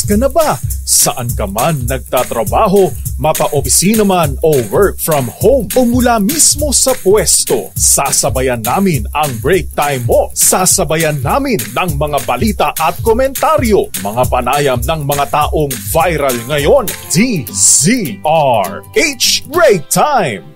ka na ba? Saan ka man nagtatrabaho, mapa-opisina man o work from home o mula mismo sa pwesto, sasabayan namin ang break time mo. Sasabayan namin ng mga balita at komentaryo, mga panayam ng mga taong viral ngayon. DZRH Break Time!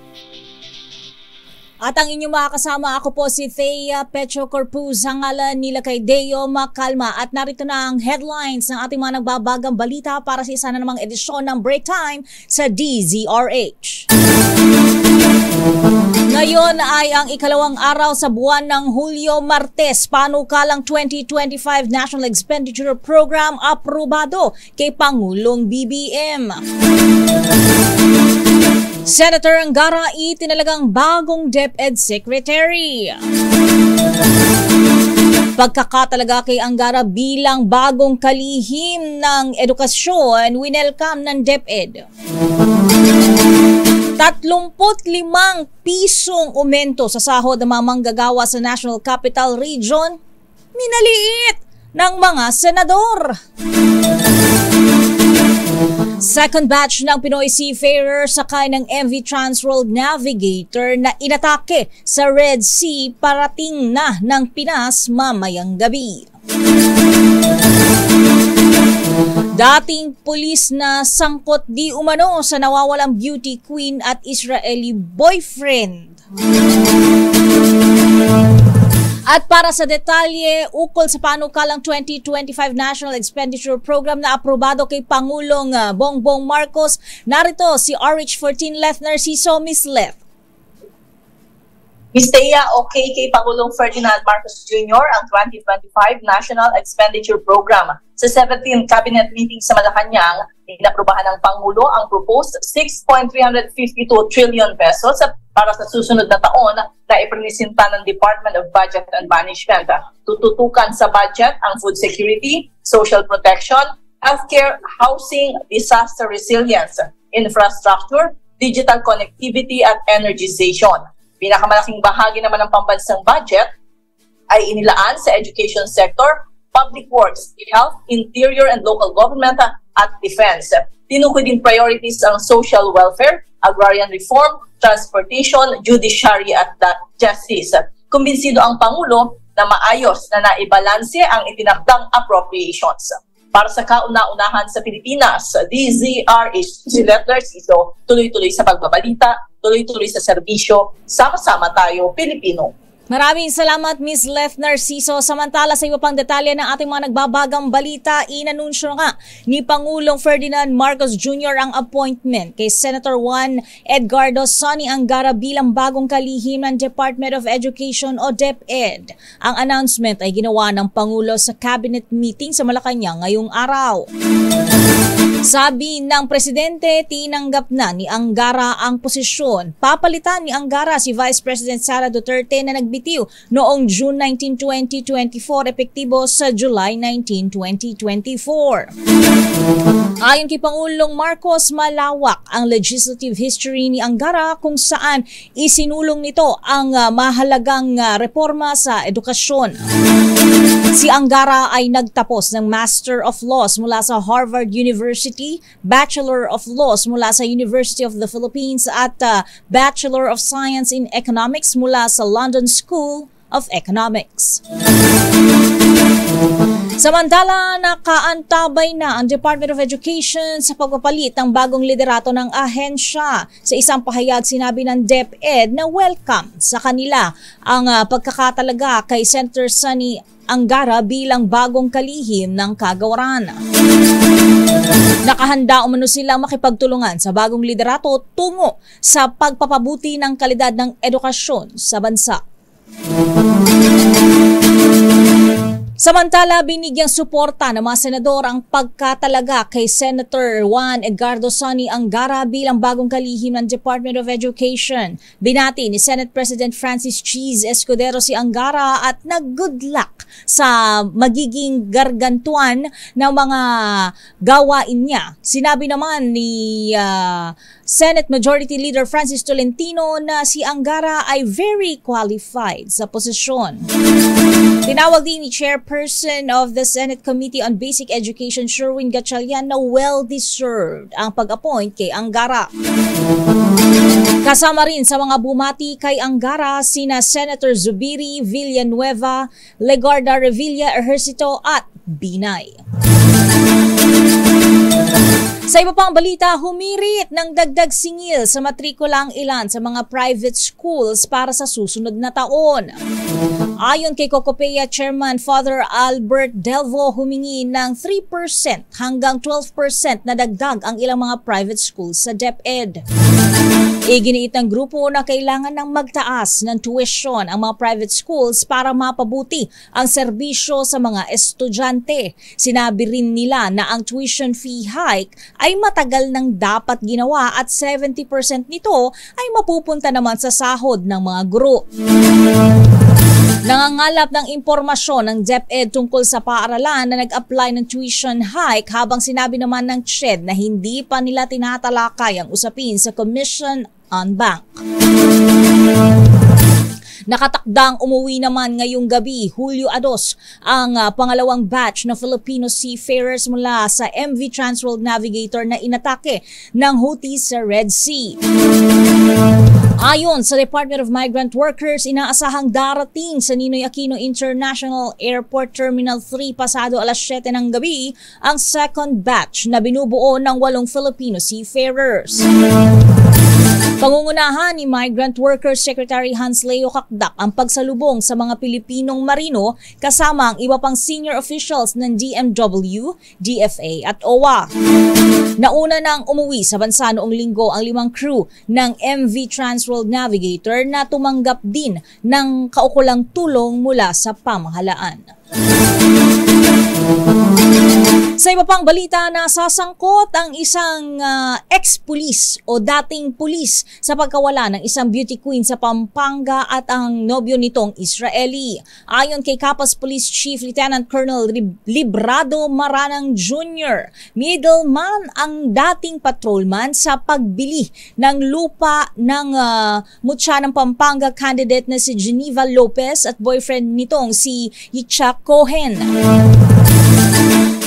At ang inyong makakasama, ako po si Thea Pecho Corpuz, ang ngalan nila kay Deo Macalma. At narito na ang headlines ng ating mga nagbabagang balita para sa isa na namang edisyon ng Break Time sa DZRH. Ngayon ay ang ikalawang araw sa buwan ng Hulyo, Martes. Panukalang 2025 National Expenditure Program aprobado kay Pangulong BBM. Senator Angara itinalagang bagong DepEd Secretary. Pagkakatalaga kay Angara bilang bagong kalihim ng edukasyon, winelcome ng DepEd. 35 pisong aumento sa sahod ng mga manggagawa sa National Capital Region, minaliit ng mga senador. Second batch ng Pinoy Seafarer sakay ng MV Transworld Navigator na inatake sa Red Sea parating na ng Pinas mamayang gabi. Dating pulis na sangkot di umano sa nawawalang beauty queen at Israeli boyfriend. At para sa detalye ukol sa panukalang 2025 National Expenditure Program na aprobado kay Pangulong Bongbong Marcos, narito si RH14 Leth Narciso. Miss Leth. Miss Thea, okay kay Pangulong Ferdinand Marcos Jr. ang 2025 National Expenditure Program. Sa 17th Cabinet meeting sa Malacanang, inaprubahan ng Pangulo ang proposed 6.352 trillion pesos para sa susunod na taon na iprinisinta ng Department of Budget and Management. Tututukan sa budget ang food security, social protection, healthcare, housing, disaster resilience, infrastructure, digital connectivity at energization. Pinakamalaking bahagi naman ng pambansang budget ay inilaan sa education sector, public works, health, interior and local government at defense. Tinukoy din priorities ang social welfare, agrarian reform, transportation, judiciary at justice. Kumbinsido ang Pangulo na maayos na naibalanse ang itinakdang appropriations. Para sa kauna-unahan sa Pilipinas, DZRH, si Leth Narciso, tuloy-tuloy sa pagbabalita, tuloy-tuloy sa serbisyo, sama-sama tayo, Pilipino. Maraming salamat, Ms. Leth Narciso. Samantala sa iba pang detalye ng ating mga nagbabagang balita, inanunsyo nga ni Pangulong Ferdinand Marcos Jr. ang appointment kay Senator Juan Edgardo Sonny Angara bilang bagong kalihim ng Department of Education o DepEd. Ang announcement ay ginawa ng Pangulo sa cabinet meeting sa Malacanang ngayong araw. Sabi ng Presidente, tinanggap na ni Angara ang posisyon. Papalitan ni Angara si Vice President Sara Duterte na nagbitiw noong June 19, 2024, epektibo sa July 19, 2024. Ayon kay Pangulong Marcos, malawak ang legislative history ni Angara kung saan isinulong nito ang mahalagang reforma sa edukasyon. Si Angara ay nagtapos ng Master of Laws mula sa Harvard University, Bachelor of Laws mula sa University of the Philippines at Bachelor of Science in Economics mula sa London School of Economics. Samantala, nakaantabay na ang Department of Education sa pagpapalit ng bagong liderato ng ahensya. Sa isang pahayag, sinabi ng DepEd na welcome sa kanila ang pagkakatalaga kay Senator Sonny Angara bilang bagong kalihim ng kagawaran. Nakahanda umano silang makipagtulungan sa bagong liderato tungo sa pagpapabuti ng kalidad ng edukasyon sa bansa. Samantala, binigyang suporta ng mga senador ang pagkatalaga kay Senator Juan Edgardo Sonny Angara bilang bagong kalihim ng Department of Education. Binati ni Senate President Francis Cheese Escudero si Angara at nag-good luck sa magiging gargantuan ng mga gawain niya. Sinabi naman ni Senate Majority Leader Francis Tolentino na si Angara ay very qualified sa posisyon. Tinawag din ni Chairperson of the Senate Committee on Basic Education Sherwin Gatchalian na well-deserved ang pag-appoint kay Angara. Kasama rin sa mga bumati kay Angara sina Senator Zubiri Villanueva, Legarda Revilla Ejercito at Binay. Sa iba pang balita, humirit ng dagdag singil sa matrikula ang ilan sa mga private schools para sa susunod na taon. Ayon kay Cocopea Chairman Father Albert Delvo, humingi ng 3% hanggang 12% na dagdag ang ilang mga private schools sa DepEd. Iginiit ng grupo na kailangan ng magtaas ng tuition ang mga private schools para mapabuti ang serbisyo sa mga estudyante. Sinabi rin nila na ang tuition fee hike ay matagal nang dapat ginawa at 70% nito ay mapupunta naman sa sahod ng mga guro. Nangangalap ng impormasyon ng DepEd tungkol sa paaralan na nag-apply ng tuition hike habang sinabi naman ng CHED na hindi pa nila tinatalakay ang usapin sa Commission on Bank. Nakatakdang umuwi naman ngayong gabi, Hulyo 2, ang pangalawang batch ng Filipino seafarers mula sa MV Transworld Navigator na inatake ng Houthis sa Red Sea. Ayon sa Department of Migrant Workers, inaasahang darating sa Ninoy Aquino International Airport Terminal 3 pasado alas 7 ng gabi ang second batch na binubuo ng 8 Filipino seafarers. Pangungunahan ni Migrant Workers Secretary Hans Leo Kakdak ang pagsalubong sa mga Pilipinong marino kasama ang iba pang senior officials ng DMW, DFA at OWA. Nauna nang umuwi sa bansa noong linggo ang 5 crew ng MV Transworld Navigator na tumanggap din ng kaukulang tulong mula sa pamahalaan. Sa iba pang balita, nasasangkot ang isang ex-pulis o dating pulis sa pagkawala ng isang beauty queen sa Pampanga at ang nobyo nitong Israeli. Ayon kay Capas Police Chief Lieutenant Colonel Librado Maranang Jr., middleman ang dating patrolman sa pagbili ng lupa ng mutya ng Pampanga candidate na si Geneva Lopez at boyfriend nitong si Yitzhak Cohen.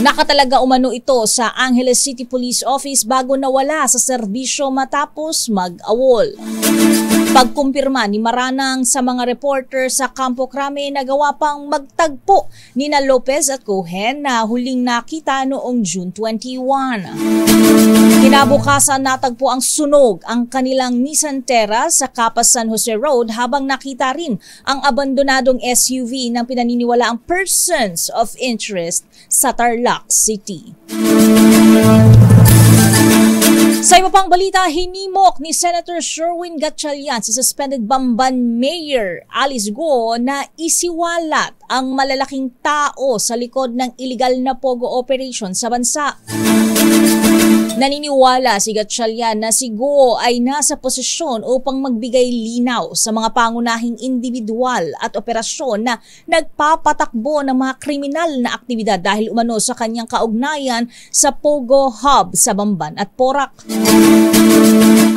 Nakatalaga umano ito sa Angeles City Police Office bago nawala sa serbisyo matapos mag-awol. Pagkumpirma ni Maranang sa mga reporter sa Campo Crame, nagawa pang magtagpo nina Lopez at Cohen na huling nakita noong June 21. Kinabukasan natagpo ang sunog ang kanilang Nissan Terra sa Capas San Jose Road habang nakita rin ang abandonadong SUV ng pinaniniwalaang persons of interest sa Tarlac City. Sa iba pang balita, hinimok ni Senator Sherwin Gatchalian si suspended Bamban Mayor Alice Guo na isiwalat ang malalaking tao sa likod ng illegal na pogo operation sa bansa. Naniniwala si Gatchalian na si Guo ay nasa posisyon upang magbigay linaw sa mga pangunahing individual at operasyon na nagpapatakbo ng mga kriminal na aktibidad dahil umano sa kanyang kaugnayan sa Pogo Hub sa Bamban at Porac.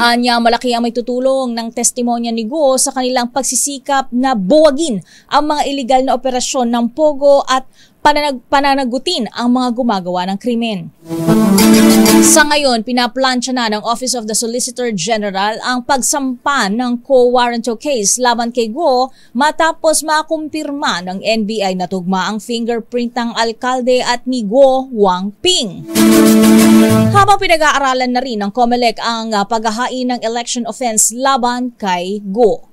Anya, malaki ang may tutulong ng testimonya ni Guo sa kanilang pagsisikap na buwagin ang mga illegal na operasyon ng Pogo at pananagutin ang mga gumagawa ng krimen. Sa ngayon, pinaplansya na ng Office of the Solicitor General ang pagsampa ng co-warranto case laban kay Guo matapos makumpirma ng NBI na tugma ang fingerprint ng alkalde at ni Guo Wangping. Habang pinag-aaralan na rin ng COMELEC ang paghahain ng election offense laban kay Guo.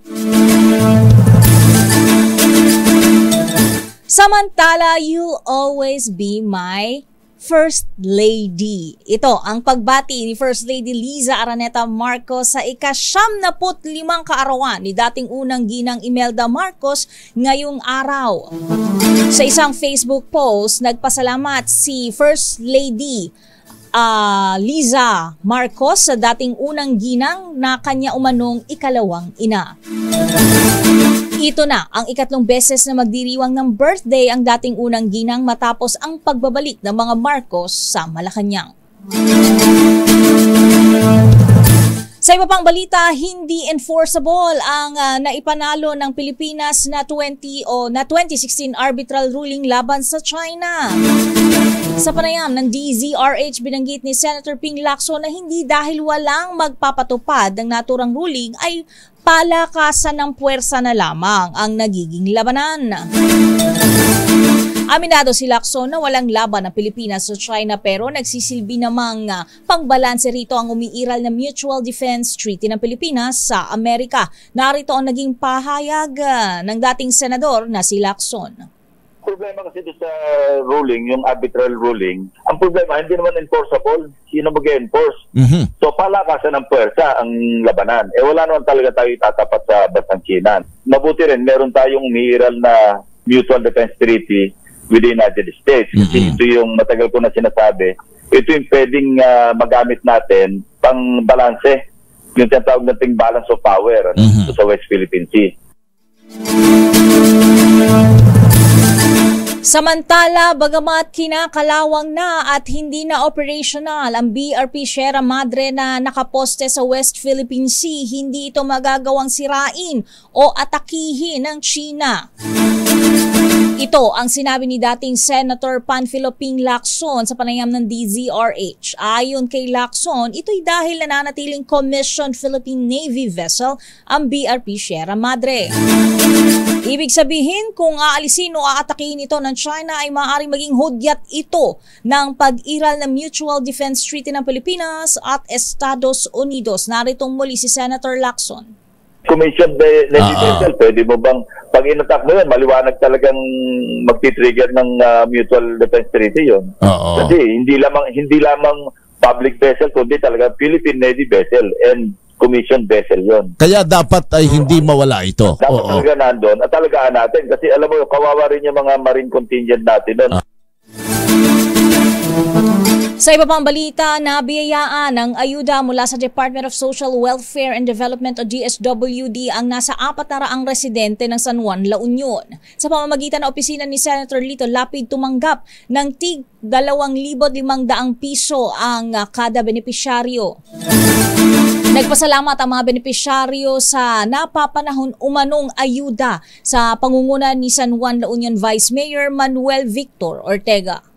Samantala, you'll always be my First Lady. Ito ang pagbati ni First Lady Liza Araneta Marcos sa ika-75 kaarawan ni dating unang ginang Imelda Marcos ngayong araw. Sa isang Facebook post, nagpasalamat si First Lady Liza Marcos sa dating unang ginang na kanya umanong ikalawang ina. Ito na ang ikatlong beses na magdiriwang ng birthday ang dating unang ginang matapos ang pagbabalik ng mga Marcos sa Malacanang. Sa iba pang balita, hindi enforceable ang naipanalo ng Pilipinas na 2016 arbitral ruling laban sa China. Sa panayam ng DZRH, binanggit ni Senator Ping Lacson na hindi dahil walang magpapatupad ng naturang ruling ay palakasan ng puwersa na lamang ang nagiging labanan. Aminado si Lacson na walang laban ng Pilipinas sa China pero nagsisilbi namang pangbalanse rito ang umiiral na Mutual Defense Treaty ng Pilipinas sa Amerika. Narito ang naging pahayag ng dating senador na si Lacson. Problema kasi doon sa ruling, yung arbitral ruling, ang problema hindi naman enforceable. Sino mag-enforce? So palakasan ng puwersa ang labanan. Wala naman talaga tayo itatapat sa bansang China. Mabuti rin, meron tayong umiiral na Mutual Defense Treaty with the United States. Kasi ito yung matagal ko na sinasabi, ito yung pwedeng magamit natin pang balanse, yung tinatawag nating balance of power sa West Philippine Sea. Samantala, bagamat kinakalawang na at hindi na operational ang BRP Sierra Madre na nakaposte sa West Philippine Sea, hindi ito magagawang sirain o atakihin ng China. Ito ang sinabi ni dating Senator Panfilo Ping Lacson sa panayam ng DZRH. Ayon kay Lacson, ito'y dahil nananatiling commissioned Philippine Navy vessel ang BRP Sierra Madre. Ibig sabihin, kung aalisin o aatakihin ito ng China ay maaaring maging hudyat ito ng pag-iral ng Mutual Defense Treaty ng Pilipinas at Estados Unidos. Naritong muli si Senator Lacson. Commission Navy vessel, pwede mo bang pag inatak mo yun, maliwanag talagang magti-trigger ng Mutual Defense Treaty yun. Kasi hindi lamang public vessel, kundi talaga Philippine Navy vessel and commission vessel yon. Kaya dapat ay hindi mawala ito. Dapat talaga nandun at talagaan natin kasi alam mo, kawawa rin yung mga marine contingent natin doon. Sa iba pang balita, nabiyayaan ng ayuda mula sa Department of Social Welfare and Development o DSWD ang nasa 400 residente ng San Juan, La Union. Sa pamamagitan ng opisina ni Senator Lito Lapid, tumanggap ng tig 2,500 piso ang kada benepisyaryo. Nagpasalamat ang mga benepisyaryo sa napapanahon umanong ayuda sa pangunguna ni San Juan, La Union Vice Mayor Manuel Victor Ortega.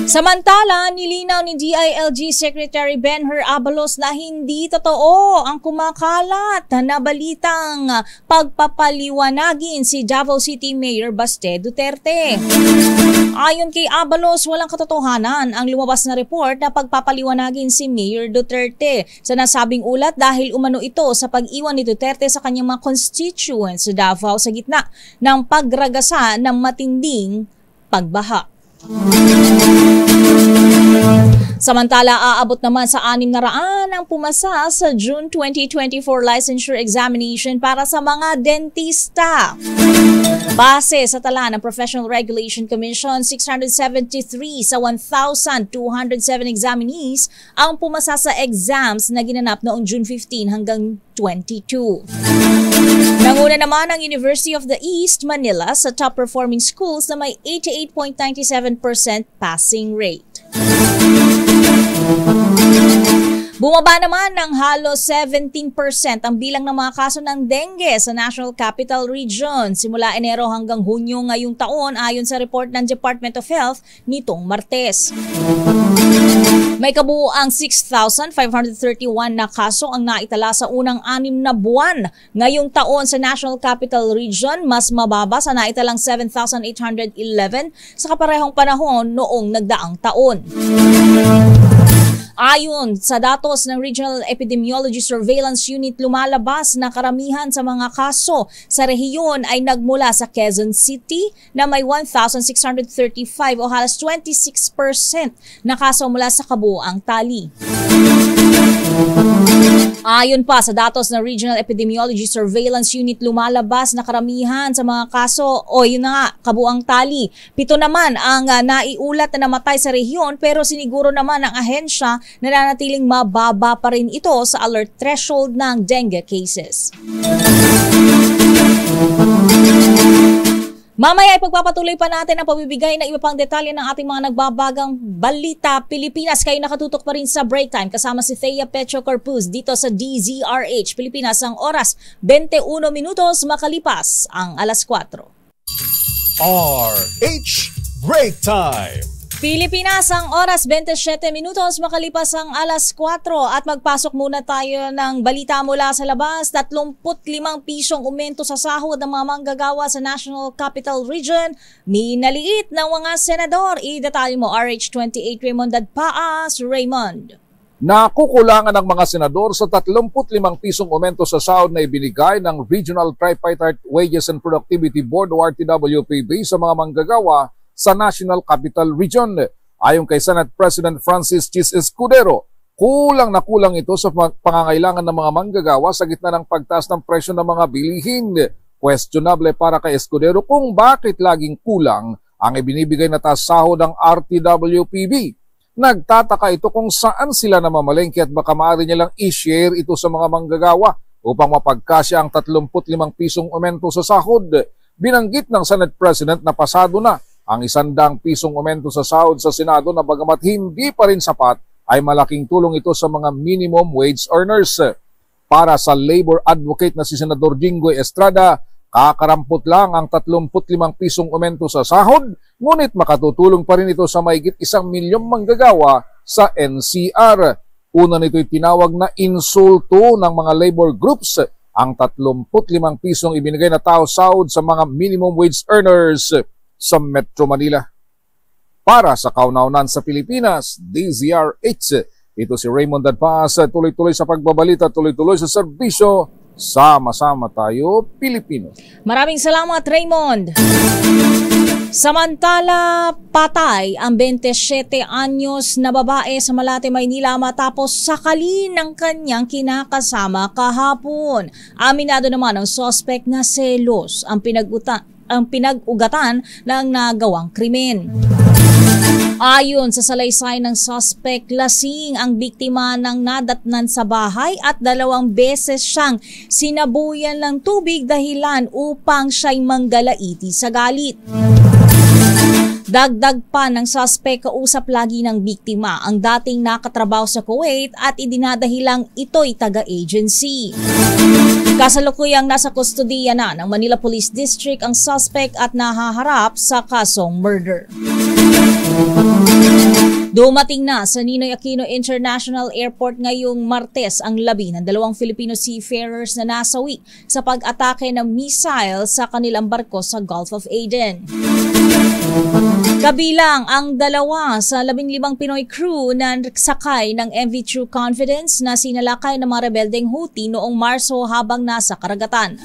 Samantala, nilinaw ni DILG Secretary Benher Abalos na hindi totoo ang kumakalat na balitang pagpapaliwanagin si Davao City Mayor Baste Duterte. Ayon kay Abalos, walang katotohanan ang lumabas na report na pagpapaliwanagin si Mayor Duterte sa nasabing ulat dahil umano ito sa pag-iwan ni Duterte sa kanyang mga constituents sa Davao sa gitna ng pagragasa ng matinding pagbaha. Samantala, aabot naman sa 600 ang pumasa sa June 2024 licensure examination para sa mga dentista. Base sa tala ng Professional Regulation Commission, 673 sa 1,207 examinees ang pumasa sa exams na ginanap noong June 15 hanggang 22. Nanguna naman ang University of the East Manila sa top-performing schools na may 88.97% passing rate. Bumaba naman ng halos 17% ang bilang ng mga kaso ng dengue sa National Capital Region simula Enero hanggang Hunyo ngayong taon ayon sa report ng Department of Health nitong Martes. May kabuuang 6,531 na kaso ang naitala sa unang 6 na buwan ngayong taon sa National Capital Region, mas mababa sa naitalang 7,811 sa kaparehong panahon noong nagdaang taon. Ayon sa datos ng Regional Epidemiology Surveillance Unit, lumalabas na karamihan sa mga kaso sa rehiyon ay nagmula sa Quezon City na may 1,635 o halos 26% na kaso mula sa kabuuang tali. Ayon pa sa datos ng Regional Epidemiology Surveillance Unit, lumalabas na karamihan sa mga kaso o yun na nga, kabuang tali. 7 naman ang naiulat na namatay sa rehiyon pero siniguro naman ng ahensya na nanatiling mababa pa rin ito sa alert threshold ng dengue cases. Mamaya ipagpapatuloy pa natin ang pagbibigay ng iba pang detalye ng ating mga nagbabagang balita Pilipinas. Kayo nakatutok pa rin sa Break Time kasama si Thea Petro Corpus dito sa DZRH Pilipinas. Ang oras 21 minutos makalipas ang alas 4. RH Break Time. Pilipinas, ang oras 27 minutos makalipas ang alas 4 at magpasok muna tayo ng balita mula sa labas. 35 pisong aumento sa sahod ng mga manggagawa sa National Capital Region. Minaliit ng mga senador. I-detalye mo RH28 Raymond Dadpaas. Raymond. Nakukulangan ng mga senador sa 35 pisong aumento sa sahod na ibinigay ng Regional Tripartite Wages and Productivity Board o RTWPB sa mga manggagawa sa National Capital Region. Ayon kay Senate President Francis Chis Escudero, kulang na kulang ito sa pangangailangan ng mga manggagawa sa gitna ng pagtaas ng presyo ng mga bilihin. Questionable para kay Escudero kung bakit laging kulang ang ibinibigay na taas sahod ng RTWPB. Nagtataka ito kung saan sila namamalengke at baka maaari nilang i-share ito sa mga manggagawa upang mapagkasya ang 35 pisong aumento sa sahod. Binanggit ng Senate President na pasado na ang 100 pisong aumento sa sahod sa Senado na bagamat hindi pa rin sapat ay malaking tulong ito sa mga minimum wage earners. Para sa labor advocate na si Senador Jinggoy Estrada, kakarampot lang ang 35 pisong aumento sa sahod, ngunit makatutulong pa rin ito sa mahigit 1 milyong manggagawa sa NCR. Una nito'y tinawag na insulto ng mga labor groups ang 35 pisong ibinigay na sahod sa mga minimum wage earners sa Metro Manila. Para sa kauna-unan sa Pilipinas, DZRH, ito si Raymond Dadpaas, tuloy-tuloy sa pagbabalita, tuloy-tuloy sa serbisyo, sama-sama tayo, Pilipino. Maraming salamat, Raymond. Samantala, patay ang 27 anyos na babae sa Malate, Maynila matapos sakalin ng kanyang kinakasama kahapon. Aminado naman ang suspect na selos ang pinag-ugatan ng nagawang krimen. Ayon sa salaysay ng suspect, lasing ang biktima ng nadatnan sa bahay at 2 beses siyang sinabuyan ng tubig dahilan upang siya'y manggalaiti sa galit. Dagdag pa ng suspect, kausap lagi ng biktima ang dating nakatrabaho sa Kuwait at idinadahilang ito'y taga-agency. Kasalukuyang nasa kustodiya na ng Manila Police District ang suspect at nahaharap sa kasong murder. Dumating na sa Ninoy Aquino International Airport ngayong Martes ang labi ng 2 Filipino seafarers na nasawi sa pag-atake ng missile sa kanilang barko sa Gulf of Aden. Kabilang ang 2 sa 15 Pinoy crew na sakay ng MV True Confidence na sinalakay ng mga rebeldeng Houthi noong Marso habang nasa karagatan.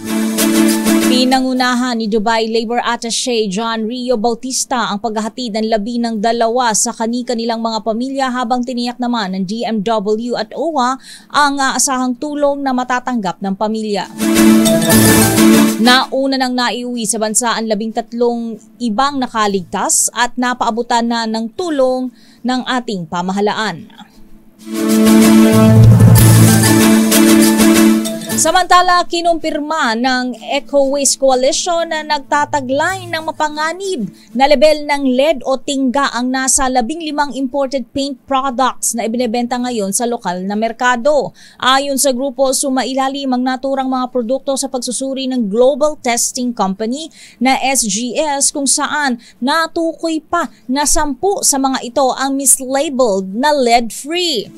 Pinangunahan ni Dubai Labor Attaché John Rio Bautista ang paghahatid ng labi ng 2 sa kani-kanilang mga pamilya habang tiniyak naman ng DMW at OWA ang asahang tulong na matatanggap ng pamilya. Nauna nang naiuwi sa bansa ang 13 ibang nakaligtas at napaabutan na ng tulong ng ating pamahalaan. Samantala, kinumpirma ng Eco Waste Coalition na nagtataglay ng mapanganib na level ng lead o tingga ang nasa 15 imported paint products na ibinebenta ngayon sa lokal na merkado. Ayon sa grupo, sumailalim ang naturang mga produkto sa pagsusuri ng Global Testing Company na SGS kung saan natukoy pa na 10 sa mga ito ang mislabeled na lead-free.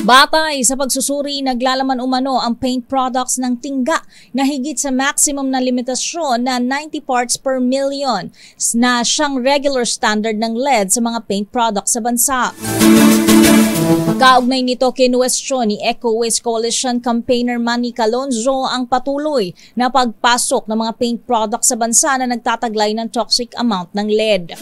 Batay sa pagsusuri, naglalaman umano ang paint products ng tingga na higit sa maximum na limitasyon na 90 parts per million na siyang regular standard ng lead sa mga paint products sa bansa. Kaugnay nito, kinuwestiyon ni Eco Waste Coalition campaigner Manny Calonzo ang patuloy na pagpasok ng mga paint products sa bansa na nagtataglay ng toxic amount ng lead.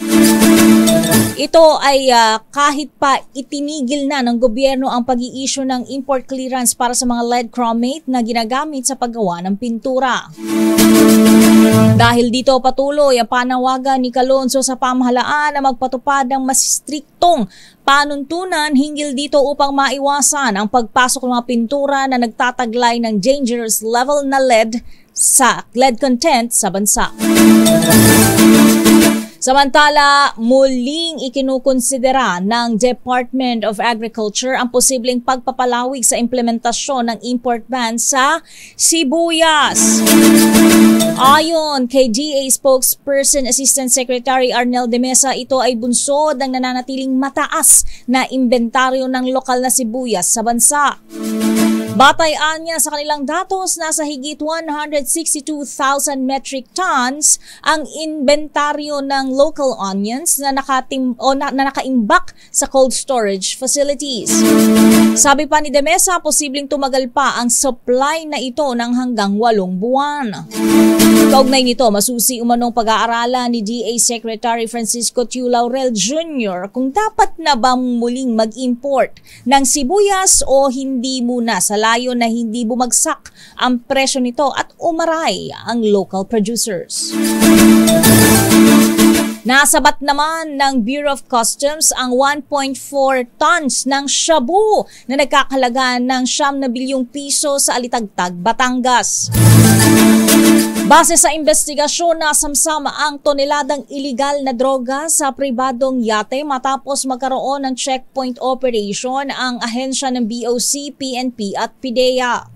Ito ay kahit pa itinigil na ng gobyerno ang pag-i-issue ng import clearance para sa mga lead chromate na ginagamit sa paggawa ng pintura. Dahil dito patuloy ang panawagan ni Calonzo sa pamahalaan na magpatupad ng mas striktong panuntunan hinggil dito upang maiwasan ang pagpasok ng mga pintura na nagtataglay ng dangerous level na lead sa lead content sa bansa. Samantala, muling ikinukonsidera ng Department of Agriculture ang posibleng pagpapalawig sa implementasyon ng import ban sa sibuyas. Ayon kay DA spokesperson Assistant Secretary Arnel de Mesa, ito ay bunsod ng nananatiling mataas na inventaryo ng lokal na sibuyas sa bansa. Batayan niya sa kanilang datos, nasa higit 162,000 metric tons ang inventaryo ng local onions na nakaimbak sa cold storage facilities. Sabi pa ni De Mesa, posibleng tumagal pa ang supply na ito ng hanggang 8 buwan. Kaugnay nito, masusi umanong pag-aaralan ni DA Secretary Francisco Tiu Laurel Jr. kung dapat na ba muling mag-import ng sibuyas o hindi muna sa layo na hindi bumagsak ang presyo nito at umaray ang local producers. Nasabat naman ng Bureau of Customs ang 1.4 tons ng shabu na nagkakahalaga ng 9 bilyong piso sa Alitagtag, Batangas. Base sa investigasyon, nasamsama ang toneladang iligal na droga sa pribadong yate matapos magkaroon ng checkpoint operation ang ahensya ng BOC, PNP at PIDEA.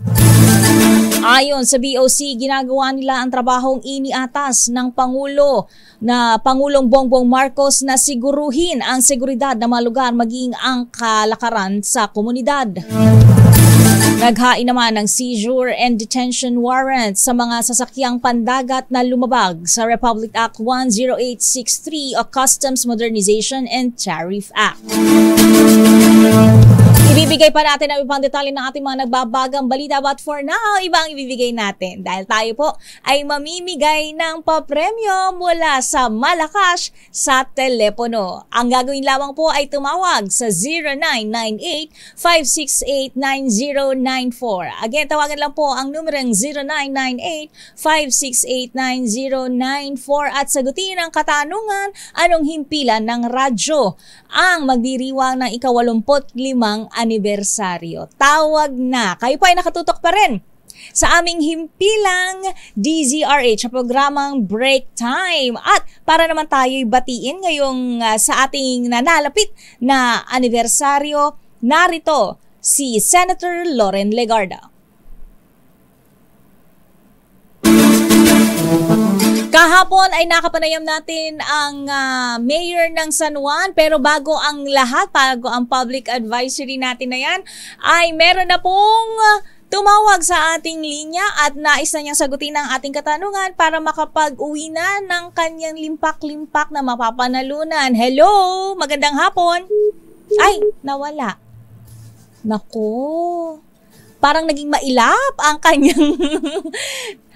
Ayon sa BOC, ginagawa nila ang trabahong iniatas ng Pangulong Bongbong Marcos na siguruhin ang seguridad ng mga lugar maging ang kalakaran sa komunidad. Naghain naman ng seizure and detention warrant sa mga sasakyang pandagat na lumabag sa Republic Act 10863 o Customs Modernization and Tariff Act. Ibibigay pa natin ang ibang detalye ng ating mga nagbabagang balita, but for now, ibang ibibigay natin dahil tayo po ay mamimigay ng papremyo mula sa Malacash sa telepono. Ang gagawin lamang po ay tumawag sa 0998-568-9094. Again, tawagan lang po ang numerong 0998-568-9094 at sagutin ang katanungan, anong himpilan ng radyo ang magdiriwang ng ika-85 anibersaryo. Tawag na. Kayo po ay nakatutok pa rin sa aming himpilang DZRH, sa programang Break Time. At para naman tayo'y batiin ngayong sa ating nanalapit na anibersaryo, narito si Senator Loren Legarda. Kahapon ay nakapanayam natin ang mayor ng San Juan, pero bago ang lahat, bago ang public advisory natin na yan, ay meron na pong tumawag sa ating linya at nais na niyang sagutin ang ating katanungan para makapag-uwi na ng kanyang limpak-limpak na mapapanalunan. Hello! Magandang hapon! Ay, nawala. Naku, parang naging mailap ang kanyang...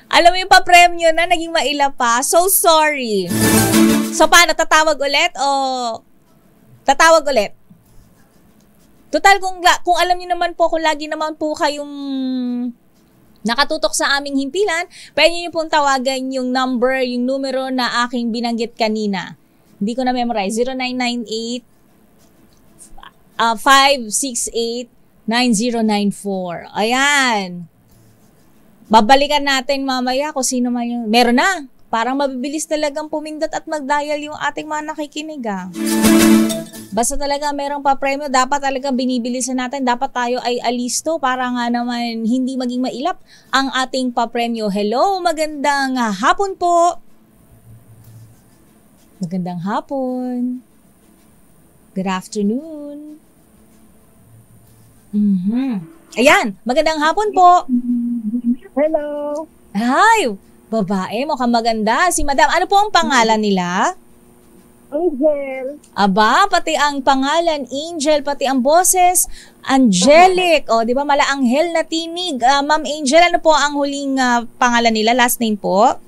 Alam mo yung papremyo na naging mailap pa? So sorry. So paano? Tatawag ulit o tatawag ulit? Total, kung alam niyo naman po, kung lagi naman po kayong nakatutok sa aming himpilan, pwede niyo pong tawagan yung numero na aking binanggit kanina. Hindi ko na memorize. 0998 568 9094. Ayan. Babalikan natin mamaya kung sino man yung... Meron na. Parang mabibilis talagang pumindot at mag-dial yung ating mga nakikinig. Basta talaga merong pa-premyo, dapat talaga binibilisan natin. Dapat tayo ay alisto para nga naman hindi maging mailap ang ating pa-premyo. Hello, magandang hapon po. Magandang hapon. Good afternoon. Ayan, magandang hapon po. Hello. Hi, babae, mukhang maganda. Si Madam, ano po ang pangalan nila? Angel. Aba, pati ang pangalan, Angel, pati ang boses, angelic. O, di ba, malaanghel na tinig. Ma'am Angel, ano po ang huling pangalan nila? Last name po?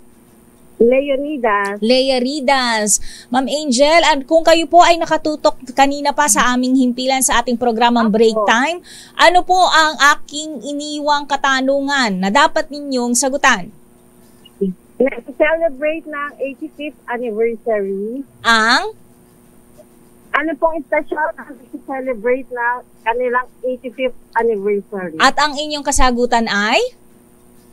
Leonidas. Leonidas. Ma'am Angel, at kung kayo po ay nakatutok kanina pa sa aming himpilan sa ating programang Break Time, ano po ang aking iniwang katanungan na dapat ninyong sagutan? Celebrate ng 85th anniversary. Ang? Ano pong istasyon ang celebrate ng kanilang 85th anniversary? At ang inyong kasagutan ay?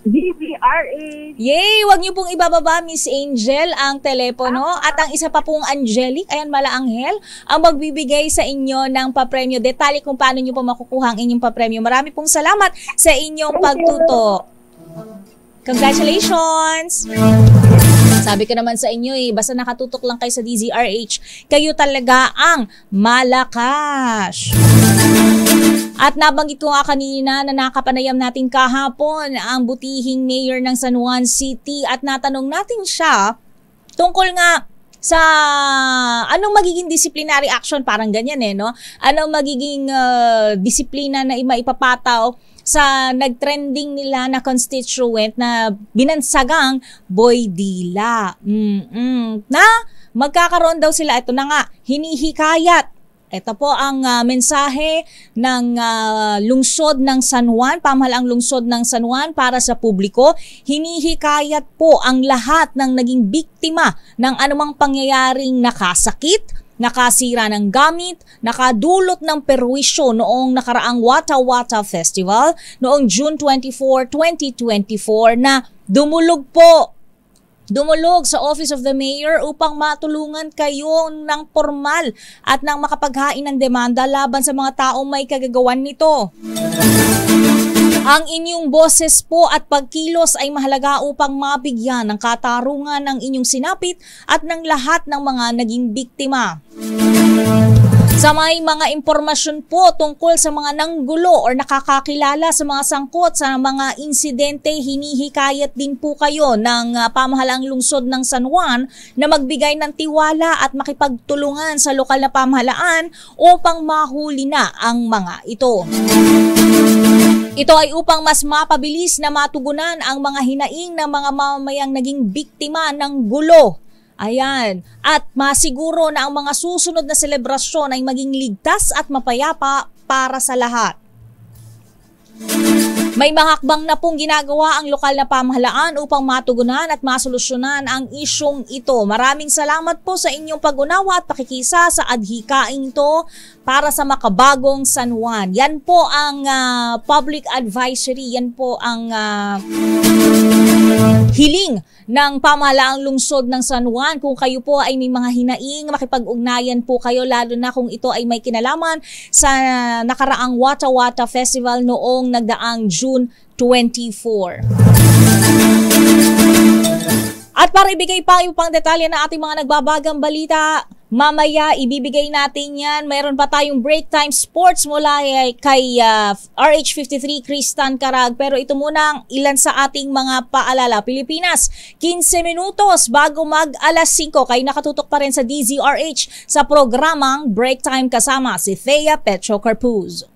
DZRH. Yay! Huwag niyo pong ibababa, Miss Angel, ang telepono. At ang isa pa pong Angelic, ayan, Mala Angel, ang magbibigay sa inyo ng papremyo. Detalye kung paano niyo po makukuha ang inyong papremyo. Marami pong salamat sa inyong pagtuto. Congratulations! Sabi ko naman sa inyo basta nakatutok lang kayo sa DZRH, kayo talaga ang malakas. At nabanggit ko nga kanina na nakapanayam natin kahapon ang butihing mayor ng San Juan City at natanong natin siya tungkol nga sa anong magiging disciplinary action, parang ganyan no? Anong magiging disiplina na maipapataw sa nagtrending nila na constituent na binansagang Boy Dila. Na magkakaroon daw sila, ito na nga, hinihikayat. Ito po ang mensahe ng lungsod ng San Juan, pamahalaang lungsod ng San Juan para sa publiko. Hinihikayat po ang lahat ng naging biktima ng anumang pangyayaring nakasakit, nakasira ng gamit, nakadulot ng perwisyo noong nakaraang Wata Wata Festival noong June 24, 2024 na dumulog sa Office of the Mayor upang matulungan kayo ng formal at ng makapaghain ng demanda laban sa mga taong may kagagawan nito. Ang inyong boses po at pagkilos ay mahalaga upang mabigyan ng katarungan ng inyong sinapit at ng lahat ng mga naging biktima. Sa may mga impormasyon po tungkol sa mga nanggulo o nakakakilala sa mga sangkot sa mga insidente, hinihikayat din po kayo ng pamahalaang lungsod ng San Juan na magbigay ng tiwala at makipagtulungan sa lokal na pamahalaan upang mahuli na ang mga ito. Ito ay upang mas mapabilis na matugunan ang mga hinaing ng mga mamamayang naging biktima ng gulo. Ayan. At masiguro na ang mga susunod na selebrasyon ay maging ligtas at mapayapa para sa lahat. May mga hakbang na pong ginagawa ang lokal na pamahalaan upang matugunan at masolusyonan ang isyong ito. Maraming salamat po sa inyong pag-unawa at pakikisa sa adhikaing ito para sa makabagong San Juan. Yan po ang public advisory. Yan po ang hiling ng pamahalaang lungsod ng San Juan. Kung kayo po ay may mga hinaing, makipag-ugnayan po kayo, lalo na kung ito ay may kinalaman sa nakaraang Wata Wata Festival noong nagdaang June 24. At para ibigay pa yung pang detalye ng ating mga nagbabagang balita, mamaya ibibigay natin yan. Mayroon pa tayong break time sports mula kay RH53 Kristan Carag. Pero ito muna ang ilan sa ating mga paalala. Pilipinas, 15 minutos bago mag alas 5. Kayo nakatutok pa rin sa DZRH sa programang Break Time kasama si Thea Petro Carpuz.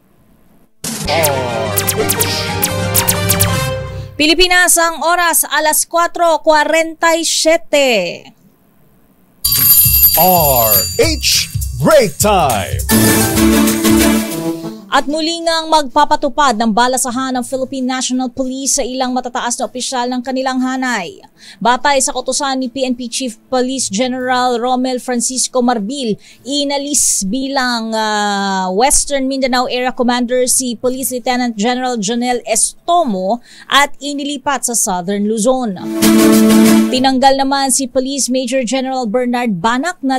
Pilipinas, ang oras alas 4:47. RH Break Time. At muli ngang magpapatupad ng balasahan ng Philippine National Police sa ilang matataas na opisyal ng kanilang hanay. Batay sa kautusan ni PNP Chief Police General Romel Francisco Marbil, inalis bilang Western Mindanao Area Commander si Police Lieutenant General Jonel Estomo at inilipat sa Southern Luzon. Tinanggal naman si Police Major General Bernard Banak na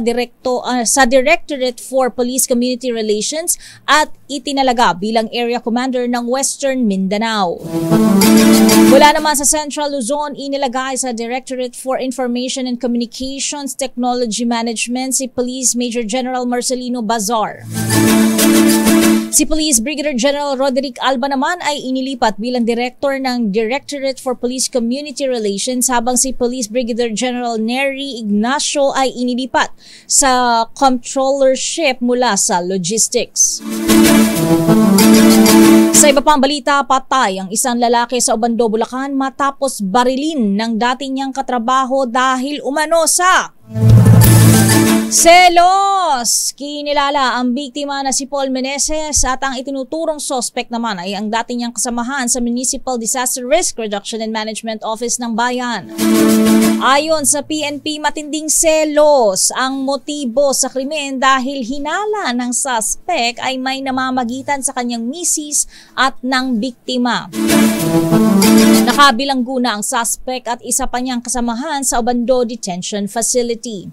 sa Directorate for Police Community Relations at itinalaga bilang Area Commander ng Western Mindanao. Mula naman sa Central Luzon, inilagay sa Directorate for Information and Communications Technology Management si Police Major General Marcelino Bazar. Si Police Brigadier General Roderick Alba naman ay inilipat bilang Director ng Directorate for Police Community Relations, habang si Police Brigadier General Nery Ignacio ay inilipat sa Controllership mula sa Logistics. Sa iba pang balita, patay ang isang lalaki sa Obando, Bulacan matapos barilin ng dati niyang katrabaho dahil umano sa selos. Kinilala ang biktima na si Paul Meneses at ang itinuturong suspect naman ay ang dati niyang kasamahan sa Municipal Disaster Risk Reduction and Management Office ng Bayan. Ayon sa PNP, matinding selos ang motibo sa krimen dahil hinala ng suspect ay may namamagitan sa kanyang misis at ng biktima. Nakabilanggo na ang suspect at isa pa niyang kasamahan sa Obando Detention Facility.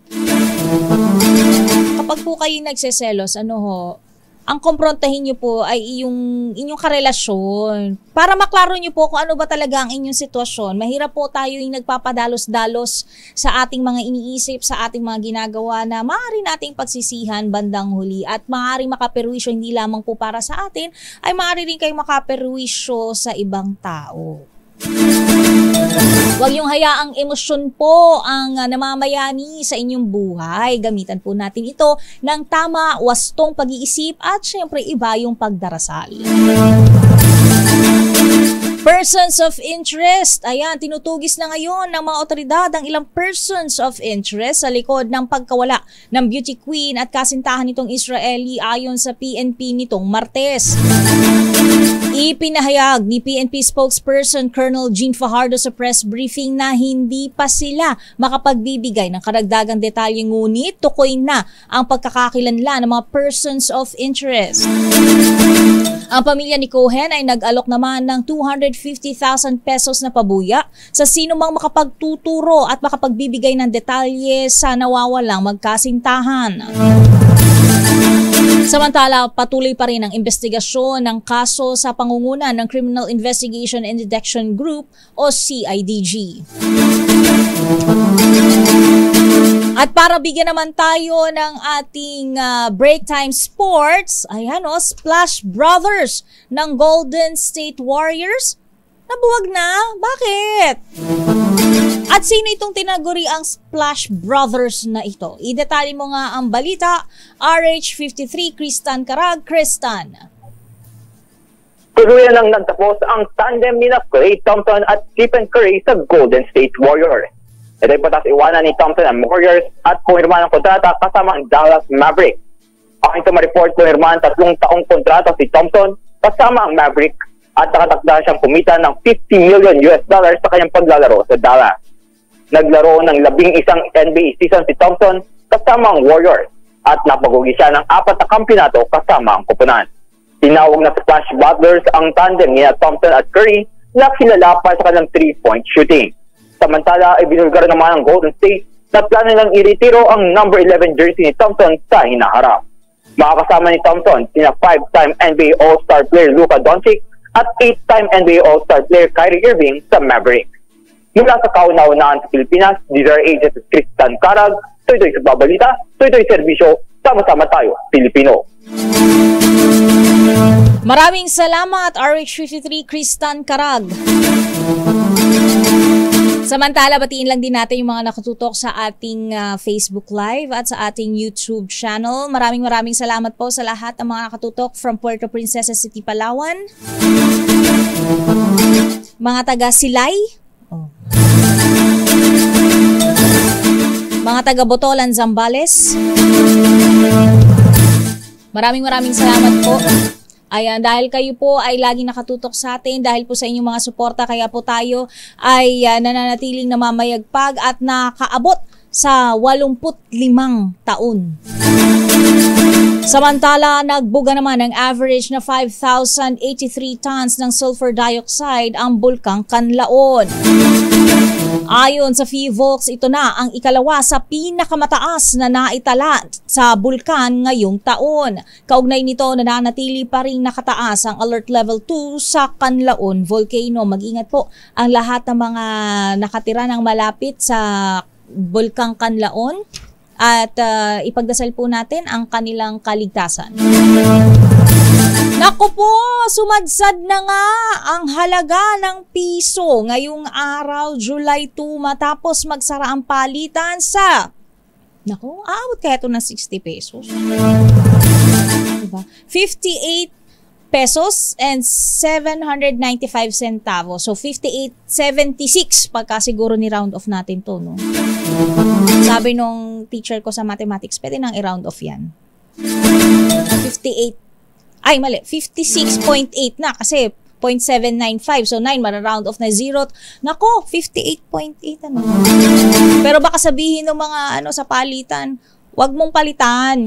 Kapag po kayo nagseselos, ang komprontahin niyo po ay inyong karelasyon. Para maklaro niyo po kung ano ba talaga ang inyong sitwasyon. Mahirap po tayo yung nagpapadalos-dalos sa ating mga iniisip, sa ating mga ginagawa na maaari nating pagsisihan bandang huli at maaari makaperwisyo hindi lamang po para sa atin, ay maaari rin kayong makaperwisyo sa ibang tao. Huwag niyong hayaang emosyon po ang namamayani sa inyong buhay. Gamitan po natin ito ng tama, wastong pag-iisip at syempre iba yung pagdarasal. Persons of interest. Ayan, tinutugis na ngayon ng mga otoridad ang ilang persons of interest sa likod ng pagkawala ng beauty queen at kasintahan nitong Israeli ayon sa PNP nitong Martes. Ipinahayag ni PNP spokesperson Colonel Jean Fajardo sa press briefing na hindi pa sila makapagbibigay ng karagdagang detalye ngunit tukoy na ang pagkakakilanlan ng mga persons of interest. Ang pamilya ni Cohen ay nag-alok naman ng 250,000 pesos na pabuya sa sino mang makapagtuturo at makapagbibigay ng detalye sa nawawalang magkasintahan. Samantala, patuloy pa rin ang investigasyon ng kaso sa pangunguna ng Criminal Investigation and Detection Group o CIDG. At para bigyan naman tayo ng ating break time sports, ayan Splash Brothers ng Golden State Warriors. Nabuwag na? Bakit? At sino itong tinaguri ang Splash Brothers na ito? Idetalye mo nga ang balita. RH53, Kristan Karag. Kristan. Tuluyan lang nagtapos ang tandem ni Klay Thompson at Stephen Curry sa Golden State Warriors. Ito ay patas iwanan ni Thompson ang Warriors at pumirma ng kontrata kasama ang Dallas Mavericks. Aking sa ma-report, pumirma ng 3 taong kontrata si Thompson kasama ang Mavericks at nakatakda siyang kumita ng $50 million sa kanyang paglalaro sa Dallas. Naglaro ng 11 NBA season si Thompson kasama ang Warriors at napagugi siya ng 4 na kampyonato kasama ang koponan. Tinawag na Splash Brothers ang tandem ni Thompson at Curry na kilala pa sa kanilang 3-point shooting. Samantala, ibinulgar naman ng Golden State na plano nilang iretiro ang number 11 jersey ni Thompson sa hinaharap. Makakasama ni Thompson sina 5-time NBA All-Star player Luka Doncic at 8-time NBA All-Star player Kyrie Irving sa Mavericks. Mula sa kauna-unahan sa Pilipinas, Desire Agent Kristan Karag, Toy-Toy sa Babalita, Toy-Toy Serbisyo, sama-sama tayo, Pilipino. Maraming salamat, RH53 Kristan Karag. Samantala, batiin lang din natin yung mga nakatutok sa ating Facebook Live at sa ating YouTube channel. Maraming salamat po sa lahat ng mga nakatutok from Puerto Princesa City, Palawan. Mga taga Silay. Mga taga Botolan, Zambales. Maraming salamat po. Ayan, dahil kayo po ay laging nakatutok sa atin, dahil po sa inyong mga suporta, kaya po tayo ay nananatiling namamayagpag at nakaabot sa 85 taon. Samantala, nagbuga naman ng average na 5,083 tons ng sulfur dioxide ang Bulkang Kanlaon. Ayon sa PHIVOLCS, ito na ang ikalawa sa pinakamataas na naitala sa bulkan ngayong taon. Kaugnay nito, nananatili pa rin nakataas ang Alert Level 2 sa Kanlaon Volcano. Mag-ingat po ang lahat ng mga nakatira ng malapit sa Bulkang Kanlaon at ipagdasal po natin ang kanilang kaligtasan. Naku po, sumadsad na nga ang halaga ng piso ngayong araw, July 2, matapos magsara ang palitan sa, naku, aabot kaya ito ng 60 pesos. Diba? 58 pesos and 795 centavos. So 58.76 pagka siguro ni round off natin to, no? Sabi nung teacher ko sa mathematics, pwede nang i-round off yan. 56.8 na kasi 0.795. So 9 mara-round off na 0. Nako, 58.8 ano. Pero baka sabihin ng mga sa palitan, wag mong palitan.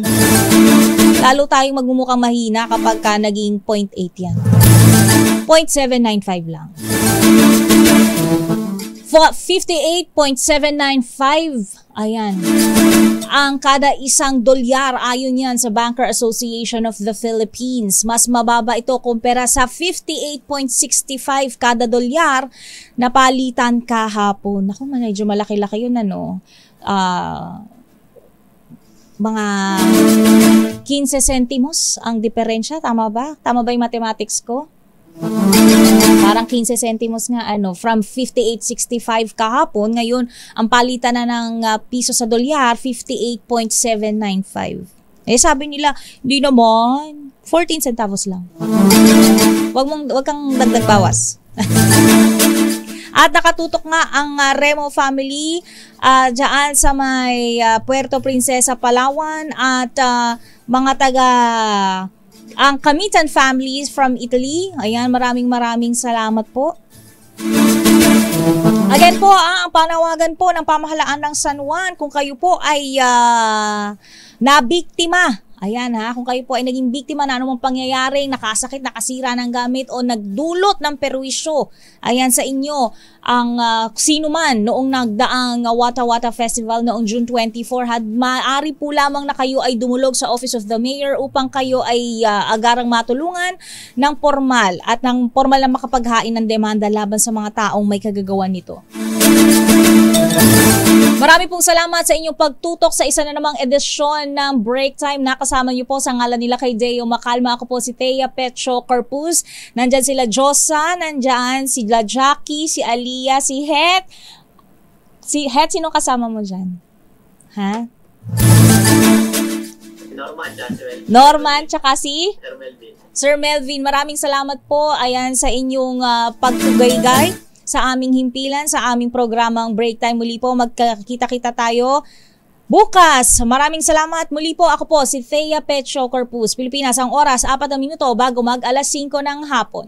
Lalo tayong magmumukhang mahina kapag ka naging 0.8 yan. 0.795 lang. 58.795. Ayan. Ang kada isang dolyar ayon yan sa Banker Association of the Philippines. Mas mababa ito kumpara sa 58.65 kada dolyar na palitan kahapon. Naku, medyo malaki-laki yun ano. Mga 15 centimos ang diferensya. Tama ba? Tama ba yung mathematics ko? Parang 15 centimos nga ano, from 58.65 kahapon, ngayon ang palitan na ng piso sa dolyar 58.795. Sabi nila, hindi naman, 14 centavos lang. Wag kang dagdag bawas. At nakatutok nga ang Remo family diyan sa may Puerto Princesa, Palawan at mga taga ang Kamitan families from Italy. Ayan, maraming salamat po. Again po, ang panawagan po ng pamahalaan ng San Juan, kung kayo po ay nabiktima. Ayan ha, kung kayo po ay naging biktima na anumang pangyayari, nakasakit, nakasira ng gamit o nagdulot ng perwisyo, ayan sa inyo, ang sino man noong nagdaang Wata Wata Festival noong June 24, maaari po lamang na kayo ay dumulog sa Office of the Mayor upang kayo ay agarang matulungan ng formal at ng formal na makapaghain ng demanda laban sa mga taong may kagagawan nito. Marami pong salamat sa inyong pagtutok sa isa na namang edisyon ng Break Time. Nakasama niyo po sa ngalan nila kay Deo Macalma. Ako po si Thea Petro Corpus. Nandyan sila Josa, nandyan si Jackie, si Aliyah, si Het. Si Het, sino kasama mo dyan? Ha? Norman, tsaka si? Sir Melvin. Maraming salamat po. Ayan sa inyong pagtugaygay sa aming himpilan, sa aming programang Break Time. Muli po, magkakita-kita tayo bukas. Maraming salamat. Muli po, ako po si Thea Petro Corpus, Pilipinas. Ang oras, 4 na minuto bago mag alas 5 ng hapon.